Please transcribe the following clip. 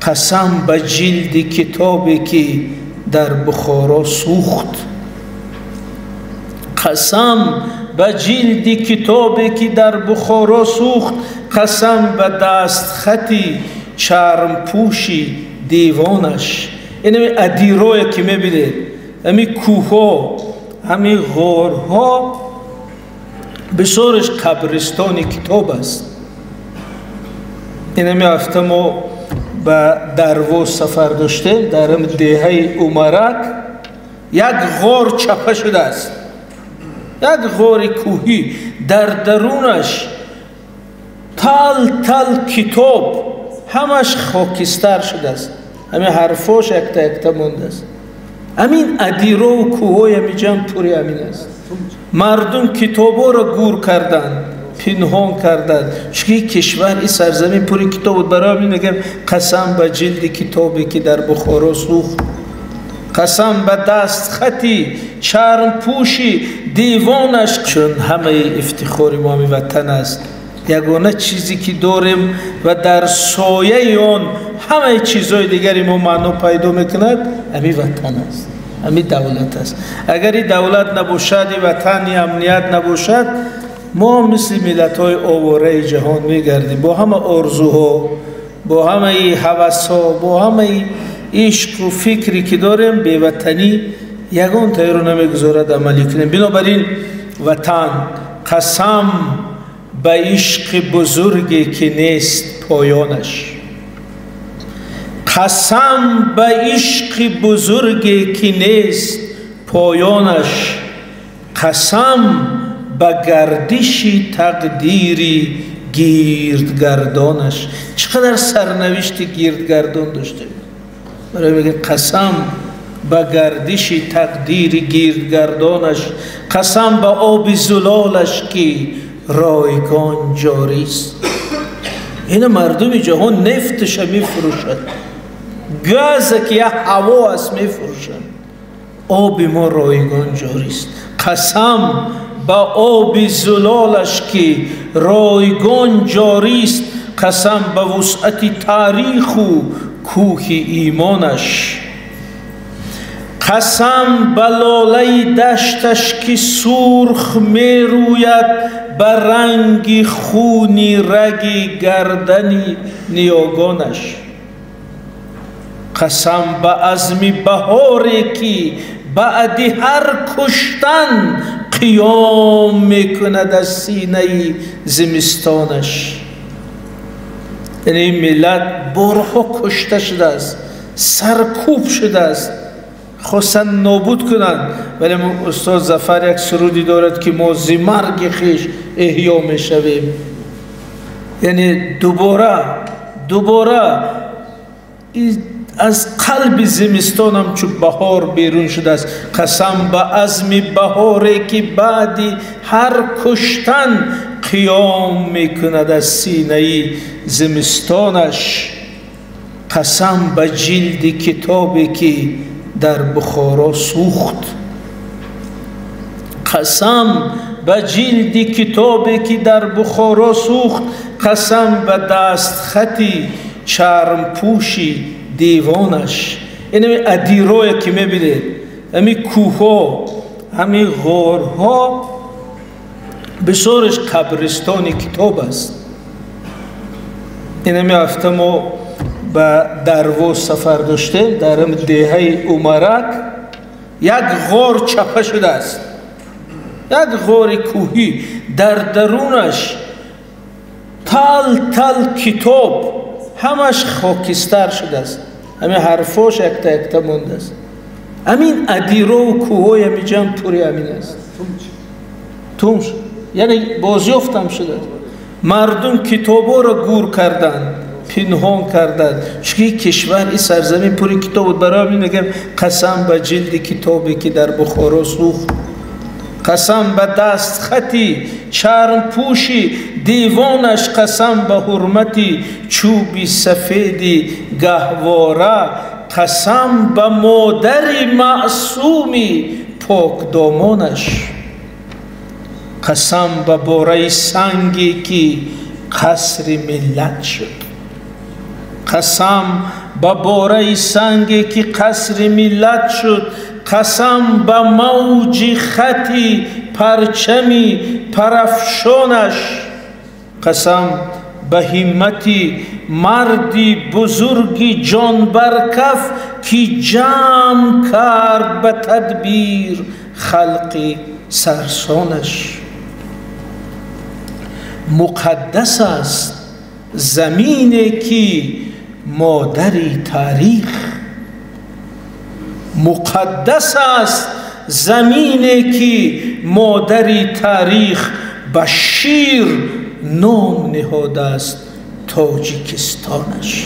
قسم به جلد کتابی که در بخارا سوخت. قسم به جلد کتابی که در بخارا سوخت. قسم به دست خطی چرم پوشی دیوانش. این ادیروی که میبینید، همین کوها، همین غارها بسیارش قبرستان کتاب است. این همین هفته ما به درواز سفر داشتیم، در هم دهه عمرک یک غار چپه شده است، یک غار کوهی، در درونش تل تل کتاب، همش خاکستر شده است، همین حرفاش اکتا اکتا مونده است. همین ادیرو و کوهای همین جمع پوری همین است. مردم کتابا را گور کردن، پنهان کردن. چون کشور این سرزمین پوری کتاب بود. برای همین میگم قسم به جلد کتابی که در بخارا سوخت. قسم به دست خطی چرم پوشی دیوانش. چون همه افتخار ما می وطن است، یگانه چیزی که داریم و در سایه آن همه چیزهای دیگری ما معنا پیدا میکند، همین وطن است، همین دولت است. اگر این دولت نباشد، این وطن، این امنیت نباشد، ما مثل ملت‌های آواره جهان میگردیم، با همه آرزوها، با همه هوس‌ها، با همه عشق و فکری که داریم، بی وطنی یگان تایی رو نمیگذارد عملی کنیم. بنابراین وطن، قسم به عشق بزرگی که نیست پایانش. قسم به عشق بزرگی که نیست پایانش. قسم به گردش تقدیری گردگردانش. چقدر سرنوشت گردگردان داشته. برای میگه قسم به گردش تقدیر گردگردانش. قسم به آب زلالش که رایگان جاری است. این مردم جهان نفتش می فروشد، گاز که یه هوا است می فروشد. آب ما رایگان جاری است. قسم به آب زلالش که رایگان جاری است. قسم به وسعت تاریخ و کوه ایمانش. قسم به لاله دشتش که سرخ می روید به رنگ خونی رگ گردنی نیاگانش. قسم به عزم بهاری که بعد هر کشتن قیام میکند از سینه زمستانش. یعنی این ملت بارها کشته شده است، سرکوب شده است، خواستن نابود کنند. ولی استاد ظفر یک سرودی دارد که ما زی مرگ خویش احیا می شویم. یعنی دوباره از قلب زمستان هم چون بهار بیرون شده است. قسم به عزم بهاری که بعدی هر کشتن قیام می کند از سینه زمستانش. قسم به جلد کتابی که در بخارا سوخت. قسم به جلد کتابی که در بخارا سوخت. قسم به دست خطی چرم پوشی دیوانش. این ادیروی که میبینید، همین کوها، همین غارها بسیارش قبرستان کتاب است. این همین هفته ما به درواز سفر داشتیم، در هم دهه عمرک یک غار چپه شده است، یک غار کوهی، در درونش تل تل کتاب، همش خاکستر شده است، همین حرفاش اکتا اکتا مونده است. همین ادیرو و کوهای همین جمع پوری همین است. تومش یعنی بازیافت هم شده. مردم کتابا را گور کردن، پنهان کردن. چون کشور این سرزمین پوری کتاب بود. برای همین میگم قسم به جلد کتابی که در بخارا سوخت. قسم به دست خطی چرم پوشی دیوانش. قسم به حرمتی چوبی سفیدی گهواره. قسم به مادر معصومی پاک دامانش. قسم به باره سنگی که قصر ملت شد. قسم با باره سنگی که قصر ملت شد، قسم به موج خطی پرچمی پرافشانش، قسم به همتی مردی بزرگی جان برکف که جمع کرد به تدبیر خلق سرسانش. مقدس است زمینی که مادری تاریخ، مقدس است زمینی که مادری تاریخ، به شیر نام نهاده است تاجیکستانش.